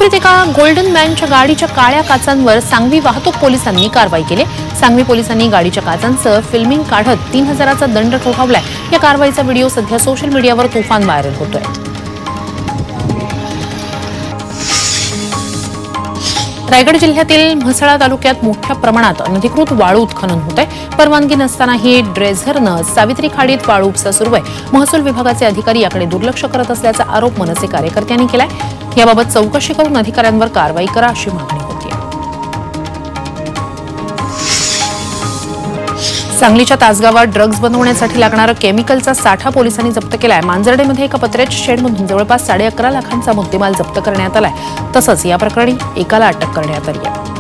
मुंबईत एका गोल्डन मॅनच्या गाडीच्या काळ्या काचांवर सांगवी वाहतूक पोलिसांनी कारवाई केली। सांगवी पोलिसांनी गाडीच्या काचांचं फिल्मिंग काढत 3000चा दंड ठोठावलाय। या कारवाईचा व्हिडिओ सध्या सोशल मीडियावर तुफान व्हायरल होतोय। रायगड जिल्ह्यातील म्हसळा तालुक्यात मोठ्या प्रमाणात अनधिकृत वाळू उत्खनन होत आहे। परवानगी नसतानाही ड्रेझरनं सावित्री खाडीत वाळू उपसा सुरू आहे। महसूल विभागाचे अधिकारी याकडे दुर्लक्ष करत असल्याचा आरोप मनसे कार्यकर्त्यांनी केलाय। याबाबत चौकशी करून अधिकाऱ्यांवर कारवाई करा अशी मागणी होती। सांगलीच्या तासगावात ड्रग्ज बनवण्यासाठी लागणारा केमिकलचा साठा पोलिसांनी जप्त केलाय। मांजर्डेमध्ये एका पत्र्याच्या शेडमधून जवळपास 11.5 लाखांचा मुद्देमाल जप्त करण्यात आलाय। तसंच या प्रकरणी एकाला अटक करण्यात आली आहे।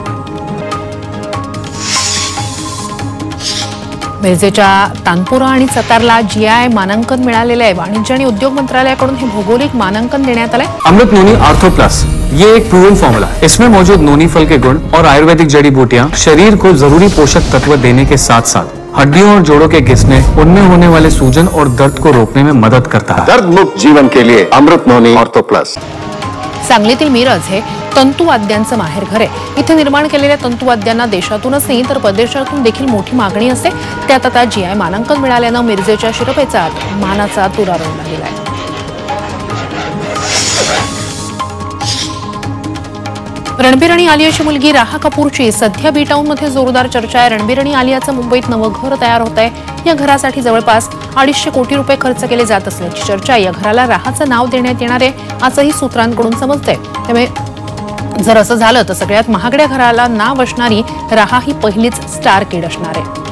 मिरजेच्या तानपुरा आणि सतारला जीआय मानांकन मिळालेले आहे। वाणिज्य आणि उद्योग मंत्रालयाकडून हे भौगोलिक मानांकन देण्यात आलंय। अमृत नोनी आर्थो प्लस ये एक प्रूवन फॉर्मूला है। इसमें मौजूद नोनी फल के गुण और आयुर्वेदिक जड़ी बूटियां शरीर को जरूरी पोषक तत्व देने के साथ साथ हड्डियों और जोड़ों के घिसने, उनमें होने वाले सूजन और दर्द को रोकने में मदद करता है। दर्द मुक्त जीवन के लिए अमृत नोनी आर्थो प्लस। सांगलीतील मिरज हे तंतुवाद्यांचं माहेरघर आहे। इथे निर्माण केलेल्या तंतुवाद्यांना देशातूनच नाही तर परदेशातून देखील मोठी मागणी असते। त्यात आता जीआय मानांकन मिळाल्यानं मिरजेच्या शिरपेचात मानाचा तुरा रोवला गेलाय। रणबीर आणि आलियाची मुलगी राहा कपूरची सध्या बी टाऊनमध्ये जोरदार चर्चा आहे। रणबीर आणि आलियाचं मुंबईत नवं घर तयार होत आहे। या घरासाठी जवळपास 250 कोटी रुपये खर्च केले जात असल्याची चर्चा आहे। या घराला राहाचं नाव देण्यात येणार आहे असंही सूत्रांकडून समजतंय। त्यामुळे जर असं झालं तर सगळ्यात महागड्या घराला नाव असणारी राहा ही पहिलीच स्टार किड असणार आहे।